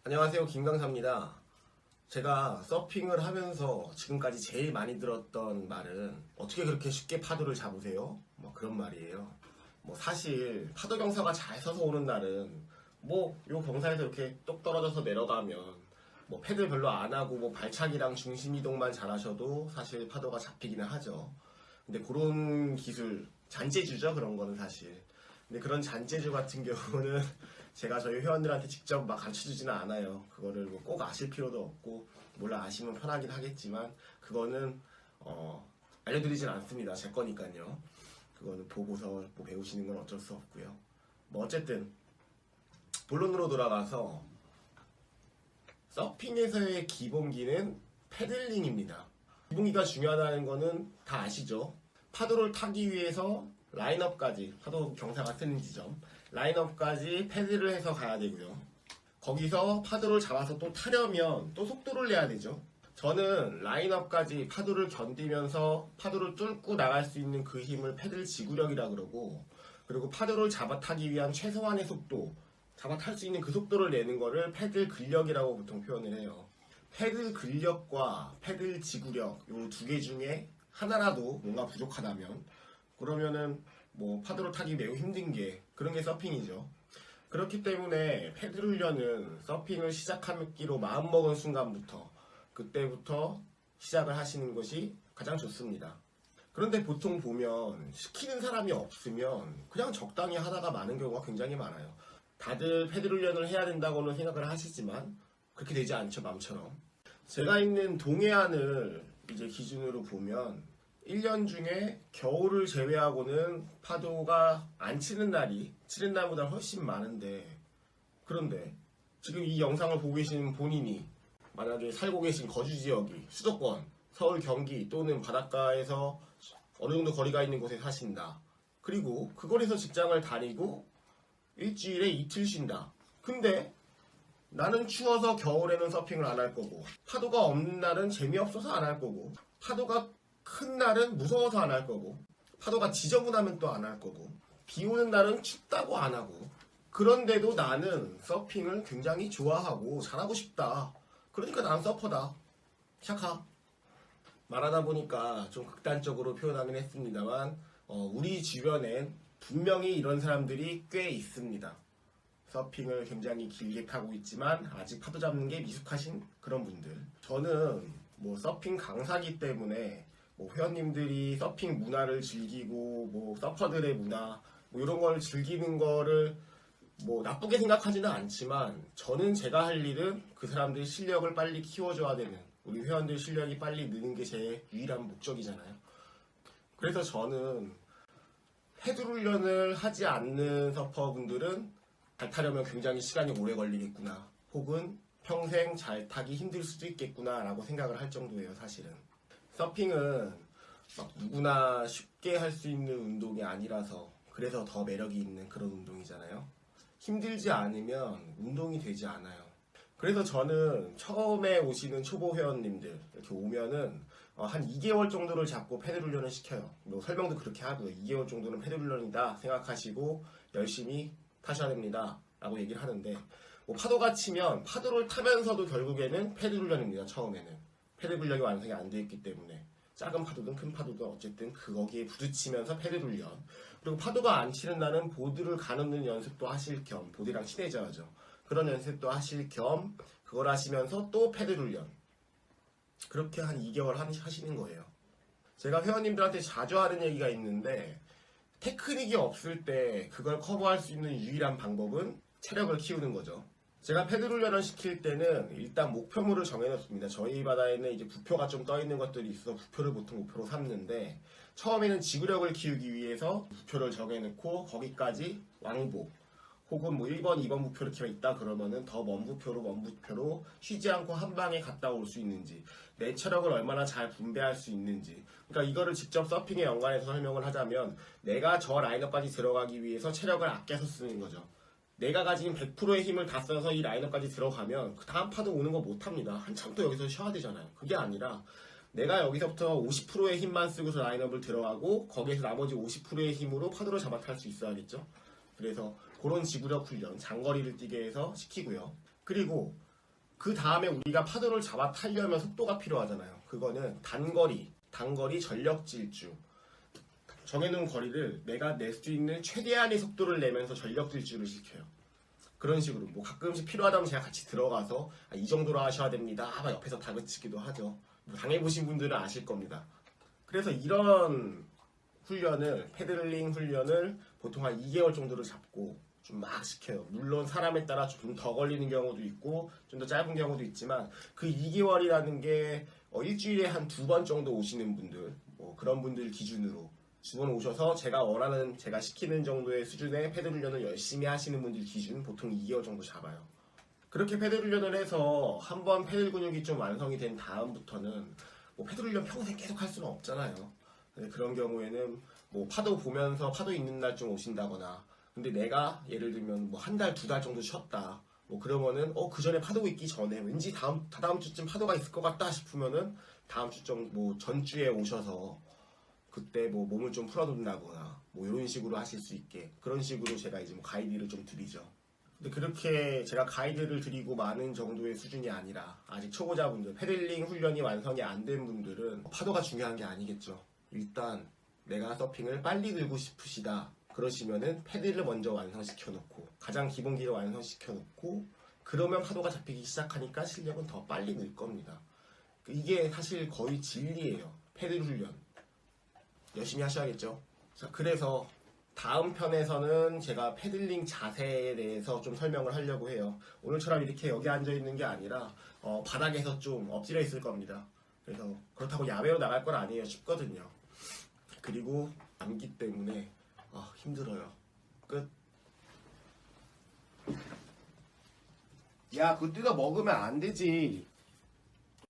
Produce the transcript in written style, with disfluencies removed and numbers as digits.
안녕하세요, 김강사입니다. 제가 서핑을 하면서 지금까지 제일 많이 들었던 말은 어떻게 그렇게 쉽게 파도를 잡으세요? 뭐 그런 말이에요. 뭐 사실 파도 경사가 잘 서서 오는 날은 요 경사에서 이렇게 똑 떨어져서 내려가면 뭐 패들 별로 안 하고 뭐 발차기랑 중심 이동만 잘하셔도 사실 파도가 잡히기는 하죠. 근데 그런 기술, 잔재주죠, 그런 거는 사실. 근데 그런 잔재주 같은 경우는 제가 저희 회원들한테 직접 막 가르쳐주지는 않아요. 그거를 뭐꼭 아실 필요도 없고, 몰라 아시면 편하긴 하겠지만, 그거는, 알려드리진 않습니다. 제 거니까요. 그거는 보고서 뭐 배우시는 건 어쩔 수 없고요. 뭐 어쨌든, 본론으로 돌아가서, 서핑에서의 기본기는 패들링입니다. 기본기가 중요하다는 거는 다 아시죠? 파도를 타기 위해서 라인업까지, 파도 경사가 쓰는 지점, 라인업까지 패드를 해서 가야 되고요. 거기서 파도를 잡아서 또 타려면 또 속도를 내야 되죠. 저는 라인업까지 파도를 견디면서 파도를 뚫고 나갈 수 있는 그 힘을 패들 지구력이라 그러고, 그리고 파도를 잡아타기 위한 최소한의 속도, 잡아탈 수 있는 그 속도를 내는 거를 패들 근력이라고 보통 표현을 해요. 패들 근력과 패들 지구력, 이 두 개 중에 하나라도 뭔가 부족하다면, 그러면은 뭐 파도를 타기 매우 힘든 게 그런 게 서핑이죠. 그렇기 때문에 패들 훈련은 서핑을 시작하기로 마음먹은 순간부터, 그때부터 시작을 하시는 것이 가장 좋습니다. 그런데 보통 보면 시키는 사람이 없으면 그냥 적당히 하다가 마는 경우가 굉장히 많아요. 다들 패들 훈련을 해야 된다고는 생각을 하시지만 그렇게 되지 않죠, 마음처럼. 제가 있는 동해안을 이제 기준으로 보면 1년 중에 겨울을 제외하고는 파도가 안 치는 날이 치는 날보다 훨씬 많은데, 그런데 지금 이 영상을 보고 계신 본인이 만약에 살고 계신 거주 지역이 수도권, 서울, 경기 또는 바닷가에서 어느 정도 거리가 있는 곳에 사신다. 그리고 그곳에서 직장을 다니고 일주일에 이틀 쉰다. 근데 나는 추워서 겨울에는 서핑을 안 할 거고, 파도가 없는 날은 재미없어서 안 할 거고, 파도가 큰 날은 무서워서 안 할 거고, 파도가 지저분하면 또 안 할 거고, 비 오는 날은 춥다고 안 하고, 그런데도 나는 서핑을 굉장히 좋아하고 잘하고 싶다. 그러니까 난 서퍼다. 샤카. 말하다 보니까 좀 극단적으로 표현하긴 했습니다만, 우리 주변엔 분명히 이런 사람들이 꽤 있습니다. 서핑을 굉장히 길게 타고 있지만 아직 파도 잡는 게 미숙하신 그런 분들. 저는 뭐 서핑 강사기 때문에 뭐 회원님들이 서핑 문화를 즐기고 뭐 서퍼들의 문화 뭐 이런 걸 즐기는 거를 뭐 나쁘게 생각하지는 않지만, 저는 제가 할 일은 그 사람들 실력을 빨리 키워줘야 되는, 우리 회원들 실력이 빨리 느는 게 제 유일한 목적이잖아요. 그래서 저는 패들 훈련을 하지 않는 서퍼분들은 잘 타려면 굉장히 시간이 오래 걸리겠구나, 혹은 평생 잘 타기 힘들 수도 있겠구나 라고 생각을 할 정도예요. 사실은 서핑은 막 누구나 쉽게 할 수 있는 운동이 아니라서, 그래서 더 매력이 있는 그런 운동이잖아요. 힘들지 않으면 운동이 되지 않아요. 그래서 저는 처음에 오시는 초보 회원님들 이렇게 오면은 한 2개월 정도를 잡고 패들 훈련을 시켜요. 뭐 설명도 그렇게 하고요. 2개월 정도는 패들 훈련이다 생각하시고 열심히 타셔야 됩니다 라고 얘기를 하는데, 뭐 파도가 치면 파도를 타면서도 결국에는 패들 훈련입니다. 처음에는 패들 근력이 완성이 안 돼 있기 때문에 작은 파도든 큰 파도든 어쨌든 거기에 부딪히면서 패들 훈련, 그리고 파도가 안 치는 날은 보드를 가누는 연습도 하실 겸, 보드랑 친해져야죠. 그런 연습도 하실 겸 그걸 하시면서 또 패들 훈련, 그렇게 한 2개월 하시는 거예요. 제가 회원님들한테 자주 하는 얘기가 있는데, 테크닉이 없을 때 그걸 커버할 수 있는 유일한 방법은 체력을 키우는 거죠. 제가 패들 훈련을 시킬 때는 일단 목표물을 정해놓습니다. 저희 바다에는 이제 부표가 좀 떠 있는 것들이 있어서 부표를 보통 목표로 삼는데, 처음에는 지구력을 키우기 위해서 부표를 정해놓고 거기까지 왕복, 혹은 뭐 1번, 2번 부표 이렇게 있다 그러면은 더 먼 부표로 쉬지 않고 한 방에 갔다 올 수 있는지, 내 체력을 얼마나 잘 분배할 수 있는지, 그러니까 이거를 직접 서핑에 연관해서 설명을 하자면, 내가 저 라인업까지 들어가기 위해서 체력을 아껴서 쓰는 거죠. 내가 가진 100%의 힘을 다 써서 이 라인업까지 들어가면 그 다음 파도 오는 거 못합니다. 한참 또 여기서 쉬어야 되잖아요. 그게 아니라 내가 여기서부터 50%의 힘만 쓰고서 라인업을 들어가고 거기에서 나머지 50%의 힘으로 파도를 잡아탈 수 있어야겠죠. 그래서 그런 지구력 훈련, 장거리를 뛰게 해서 시키고요. 그리고 그 다음에 우리가 파도를 잡아 타려면 속도가 필요하잖아요. 그거는 단거리 전력 질주. 정해놓은 거리를 내가 낼 수 있는 최대한의 속도를 내면서 전력 질주를 시켜요. 그런 식으로 뭐 가끔씩 필요하다면 제가 같이 들어가서 이 정도로 하셔야 됩니다. 막 옆에서 다그치기도 하죠. 뭐 당해보신 분들은 아실 겁니다. 그래서 이런 훈련을 패들링 훈련을 보통 한 2개월 정도를 잡고 좀 막 시켜요. 물론 사람에 따라 좀 더 걸리는 경우도 있고 좀 더 짧은 경우도 있지만 그 2개월이라는 게 일주일에 한 2번 정도 오시는 분들 뭐 그런 분들 기준으로 2번 오셔서 제가 원하는 제가 시키는 정도의 수준의 패들 훈련을 열심히 하시는 분들 기준 보통 2개월 정도 잡아요. 그렇게 패들 훈련을 해서 한번 패들 근육이 좀 완성이 된 다음부터는 뭐 패들 훈련 평생 계속 할 수는 없잖아요. 그런 경우에는 뭐 파도 보면서 파도 있는 날 좀 오신다거나 근데 내가 예를 들면 뭐 한 달, 2달 정도 쉬었다. 뭐 그러면은 그 전에 파도 있기 전에 왠지 다다음 주쯤 파도가 있을 것 같다 싶으면은 다음 주 정도 뭐 전주에 오셔서 그때 뭐 몸을 좀 풀어둔다거나 뭐 이런 식으로 하실 수 있게 그런 식으로 제가 이제 뭐 가이드를 좀 드리죠. 근데 그렇게 제가 가이드를 드리고 많은 정도의 수준이 아니라 아직 초보자분들 패들링 훈련이 완성이 안 된 분들은 파도가 중요한 게 아니겠죠. 일단 내가 서핑을 빨리 들고 싶으시다 그러시면은 패들을 먼저 완성시켜 놓고 가장 기본기를 완성시켜 놓고 그러면 파도가 잡히기 시작하니까 실력은 더 빨리 늘 겁니다. 이게 사실 거의 진리예요. 패들 훈련 열심히 하셔야겠죠. 자, 그래서 다음 편에서는 제가 패들링 자세에 대해서 좀 설명을 하려고 해요. 오늘처럼 이렇게 여기 앉아 있는 게 아니라 바닥에서 좀 엎드려 있을 겁니다. 그래서 그렇다고 야외로 나갈 건 아니에요. 춥거든요. 그리고 감기 때문에 힘들어요. 끝. 야, 그거 뜯어 먹으면 안 되지.